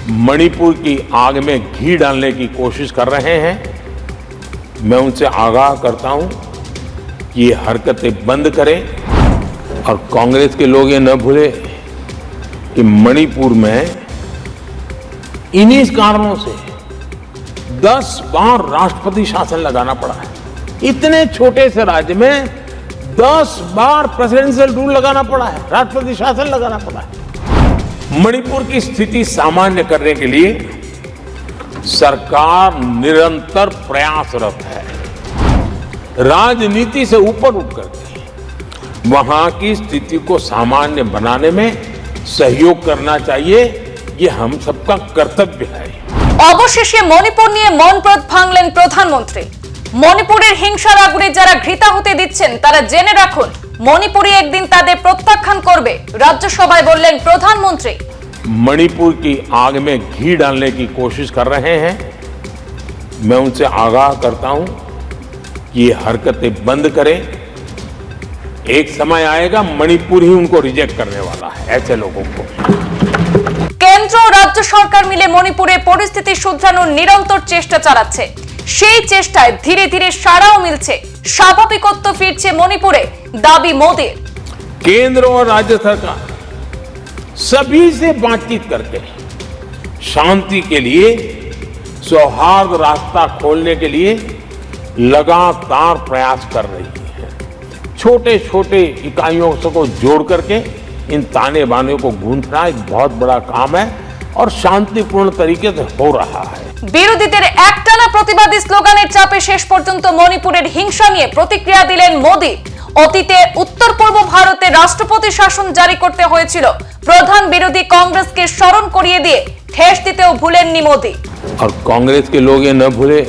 मणिपुर की आग में घी डालने की कोशिश कर रहे हैं। मैं उनसे आगाह करता हूं कि ये हरकतें बंद करें और कांग्रेस के लोग ये न भूले कि मणिपुर में इन्हीं कारणों से 10 बार राष्ट्रपति शासन लगाना पड़ा है। इतने छोटे से राज्य में 10 बार प्रेसिडेंशियल रूल लगाना पड़ा है, राष्ट्रपति शासन लगाना पड़ा है। मणिपुर की स्थिति सामान्य करने के लिए सरकार निरंतर प्रयासरत है। राजनीति से ऊपर उठ करके वहां की स्थिति को सामान्य बनाने में सहयोग करना चाहिए, ये हम सबका कर्तव्य है। অবশেষে মণিপুর নিয়ে মনপ্রদ ভাঙলেন প্রধানমন্ত্রী। মণিপুরের হিংসার আগুনে যারা ঘৃতা হতে দিচ্ছেন তারা জেনে রাখুন, মণিপুরে একদিন তাদের প্রত্যাখ্যান করবে। রাজ্যসভায় বললেন প্রধানমন্ত্রী। मणिपुर की आग में घी डालने की कोशिश कर रहे हैं। मैं उनसे आगाह करता हूं कि ये हरकतें बंद करें। एक समय आएगा मणिपुर ही उनको रिजेक्ट करने वाला है, ऐसे लोगों को। কেন্দ্র ও রাজ্য সরকার মিলে মণিপুরে পরিস্থিতি শুধরানোর নিরন্তর চেষ্টা চালাচ্ছে। সেই চেষ্টায় ধীরে ধীরে সাড়াও মিলছে, স্বাভাবিকত্ব ফিরছে মণিপুরে, দাবি মোদির। केंद्र और राज्य सरकार सभी से बातचीत करके शांति के लिए, सौहार्द रास्ता खोलने के लिए लगातार प्रयास कर रही है। छोटे छोटे इकाइयों को जोड़ करके इन ताने बाने को गूंथना एक बहुत बड़ा काम है और शांतिपूर्ण तरीके से हो रहा है। বিরোধীদের একটানা প্রতিবাদী স্লোগানের চাপে শেষ পর্যন্ত মণিপুরের হিংসা নিয়ে প্রতিক্রিয়া দিলেন মোদি। অতীতে উত্তর পূর্ব ভারতে রাষ্ট্রপতি শাসন জারি করতে হয়েছিল, প্রধান বিরোধী কংগ্রেসকে স্মরণ করিয়ে দিয়ে ঠেস দিতেও ভুলেননি মোদি। और कांग्रेस के लोग ये न भूले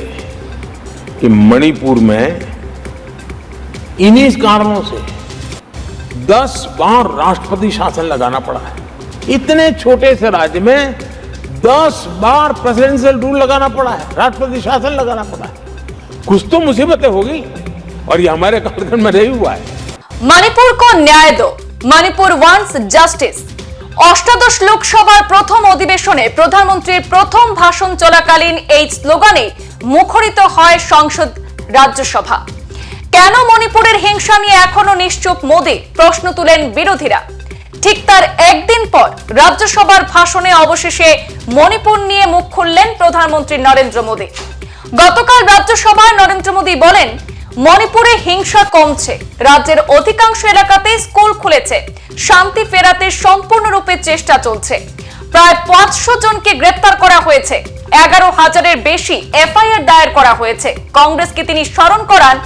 कि मणिपुर में इन्हीं कारणों से 10 बार राष्ट्रपति शासन लगाना पड़ा है। इतने छोटे से राज्य में 10 बार प्रेसिडेंशियल रूल लगाना पड़ा है, राष्ट्रपति शासन लगाना पड़ा है। कुछ तो मुसीबतें होगी और ये हमारे कार्यक्रम में नहीं हुआ है। मणिपुर को न्याय दो, मणिपुर वांट्स जस्टिस। অষ্টাদশ লোকসভার প্রথম অধিবেশনে প্রধানমন্ত্রীর প্রথম ভাষণ চলাকালীন এই স্লোগানে মুখরিত হয় সংসদ রাজ্যসভা। কেন মণিপুরের হিংসা নিয়ে এখনো নিশ্চুপ মোদি, প্রশ্ন তুলেন বিরোধীরা। ঠিক তার একদিন পর রাজ্যসভার ভাষণে অবশেষে মণিপুর নিয়ে মুখ খুললেন প্রধানমন্ত্রী নরেন্দ্র মোদি। গতকাল রাজ্যসভায় নরেন্দ্র মোদি বলেন, মণিপুরে হিংসা কমছে, রাজ্যের অধিকাংশ এলাকাতে স্কুল খুলেছে, শান্তি ফেরাতে সম্পূর্ণরূপে চেষ্টা চলছে। প্রায় 500 জনকে গ্রেফতার করা হয়েছে, 11,000-এর বেশি এফআইআর দায়ের করা হয়েছে। কংগ্রেসকে তিনি স্মরণ করান,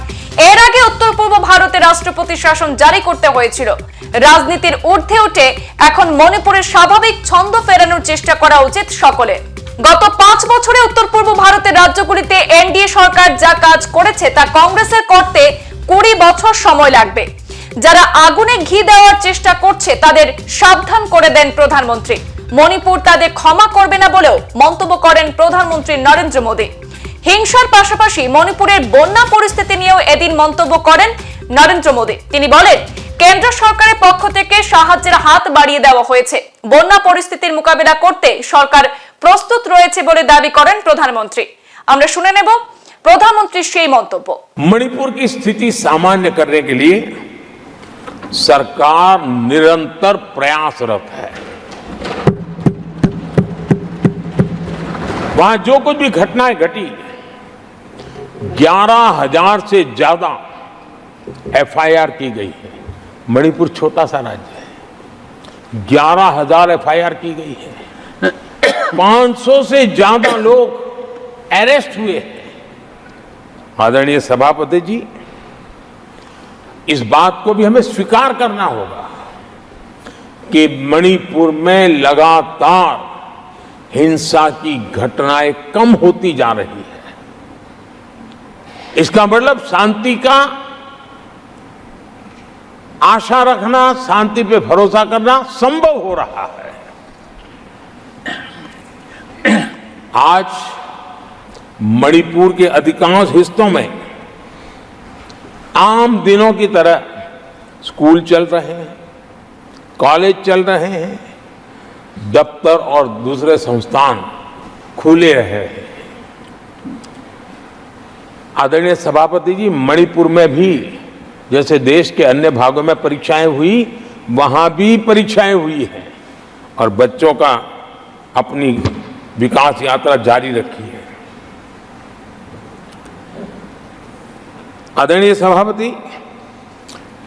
এর আগে উত্তর পূর্ব ভারতে রাষ্ট্রপতি শাসন জারি করতে হয়েছিল। রাজনীতির ঊর্ধ্বে উঠে এখন মণিপুরের স্বাভাবিক ছন্দ ফেরানোর চেষ্টা করা উচিত সকলের। গত 5 বছরে উত্তর পূর্ব ভারতের রাজ্যগুলিতে এনডিএ সরকার যা কাজ করেছে তা কংগ্রেসের করতে 20 বছর সময় লাগবে। যারা আগুনে ঘি দেওয়ার চেষ্টা করছে তাদের সাবধান করে দেন প্রধানমন্ত্রী। মণিপুর তাদের ক্ষমা করবে না বলেও মন্তব্য করেন প্রধানমন্ত্রী নরেন্দ্র মোদি। হিংসার পাশাপাশি মণিপুরের বন্যা পরিস্থিতি নিয়েও এদিন মন্তব্য করেন নরেন্দ্র মোদি। তিনি বলেন, কেন্দ্র সরকারের পক্ষ থেকে সাহায্যের হাত বাড়িয়ে দেওয়া হয়েছে, বন্যা পরিস্থিতির মোকাবিলা করতে সরকার প্রস্তুত রয়েছে বলে দাবি করেন প্রধানমন্ত্রী। আমরা শুনে নেব প্রধানমন্ত্রীর সেই মন্তব্য। मणिपुर की स्थिति सामान्य करने के लिए सरकार निरंतर प्रयासरत है। वहां जो कुछ भी घटनाएं घटी, 11,000 से ज्यादा एफआईआर की गई है। मणिपुर छोटा सा राज्य है, 11,000 एफआईआर की गई है। 500 से ज्यादा लोग अरेस्ट हुए हैं। आदरणीय सभापति जी, इस बात को भी हमें स्वीकार करना होगा कि मणिपुर में लगातार हिंसा की घटनाएं कम होती जा रही है। इसका मतलब शांति का आशा रखना, शांति पे भरोसा करना संभव हो रहा है। आज मणिपुर के अधिकांश हिस्सों में आम दिनों की तरह स्कूल चल रहे हैं, कॉलेज चल रहे हैं, दफ्तर और दूसरे संस्थान खुले रहे हैं। आदरणीय सभापति जी, मणिपुर में भी जैसे देश के अन्य भागों में परीक्षाएं हुई, वहां भी परीक्षाएं हुई हैं और बच्चों का अपनी विकास यात्रा जारी रखी है। आदरणीय सभापति,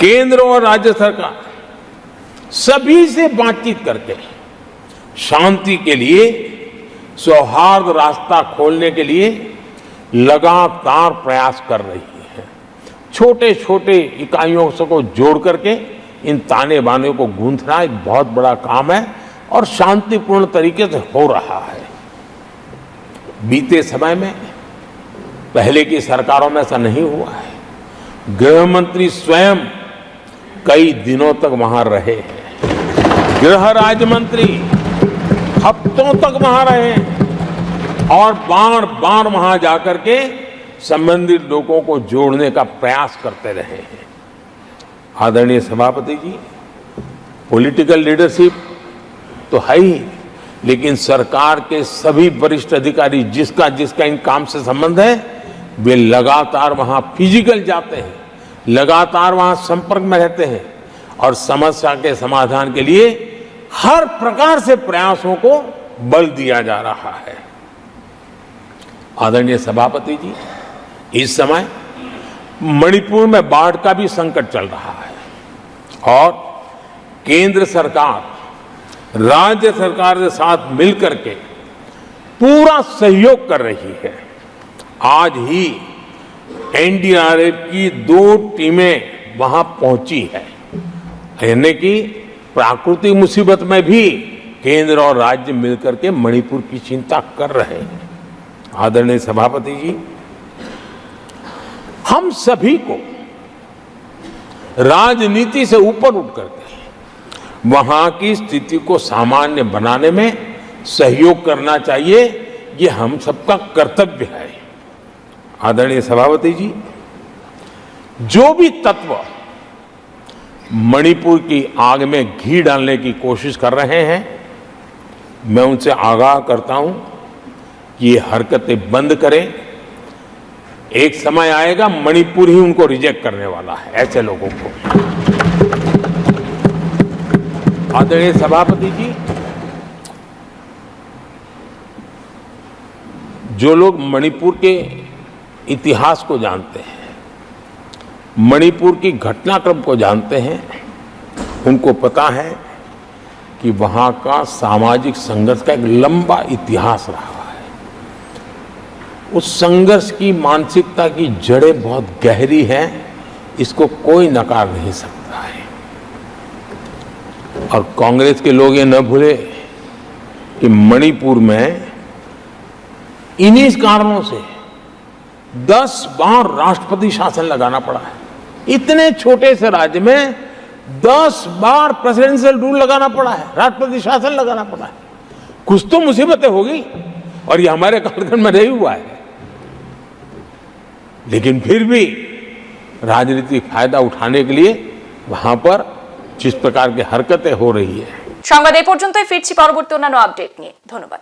केंद्र और राज्य सरकार सभी से बातचीत करके शांति के लिए, सौहार्द रास्ता खोलने के लिए लगातार प्रयास कर रही है। छोटे छोटे इकाइयों को जोड़ करके इन ताने बाने को गूंथना एक बहुत बड़ा काम है और शांतिपूर्ण तरीके से हो रहा है। बीते समय में पहले की सरकारों में ऐसा नहीं हुआ है। गृह मंत्री स्वयं कई दिनों तक वहां रहे हैं, गृह राज्य मंत्री हफ्तों तक वहां रहे हैं और बार बार वहां जाकर के संबंधित लोगों को जोड़ने का प्रयास करते रहे हैं। आदरणीय सभापति जी, पॉलिटिकल लीडरशिप तो है ही, लेकिन सरकार के सभी वरिष्ठ अधिकारी जिसका जिसका इन काम से संबंध है, वे लगातार वहां फिजिकल जाते हैं, लगातार वहां संपर्क में रहते हैं और समस्या के समाधान के लिए हर प्रकार से प्रयासों को बल दिया जा रहा है। आदरणीय सभापति जी, इस समय मणिपुर में बाढ़ का भी संकट चल रहा है और केंद्र सरकार राज्य सरकार के साथ मिलकर के पूरा सहयोग कर रही है। आज ही एनडीआरएफ की 2 टीमें वहां पहुंची है, यानी कि प्राकृतिक मुसीबत में भी केंद्र और राज्य मिलकर के मणिपुर की चिंता कर रहे हैं। आदरणीय सभापति जी, हम सभी को राजनीति से ऊपर उठ करके वहां की स्थिति को सामान्य बनाने में सहयोग करना चाहिए, ये हम सबका कर्तव्य है। आदरणीय सभापति जी, जो भी तत्व मणिपुर की आग में घी डालने की कोशिश कर रहे हैं, मैं उनसे आगाह करता हूं कि ये हरकतें बंद करें। एक समय आएगा मणिपुर ही उनको रिजेक्ट करने वाला है, ऐसे लोगों को। आदरणीय सभापति जी, जो लोग मणिपुर के इतिहास को जानते हैं, मणिपुर की घटनाक्रम को जानते हैं, उनको पता है कि वहां का सामाजिक संघर्ष का एक लंबा इतिहास रहा है। उस संघर्ष की मानसिकता की जड़ें बहुत गहरी हैं, इसको कोई नकार नहीं सकता है। और कांग्रेस के लोग ये न भूले कि मणिपुर में इन्हीं कारणों से 10 बार राष्ट्रपति शासन लगाना पड़ा है। इतने छोटे से राज्य में 10 बार प्रेसिडेंशियल रूल लगाना पड़ा है, राष्ट्रपति शासन लगाना पड़ा है। कुछ तो मुसीबतें होगी और ये हमारे कालखंड में नहीं हुआ है, लेकिन फिर भी राजनीतिक फायदा उठाने के लिए वहां पर जिस प्रकार की हरकतें हो रही है। সংবাদ এই পর্যন্তই, ফিরছি পরবর্তী অন্যান্য আপডেট নিয়ে। ধন্যবাদ।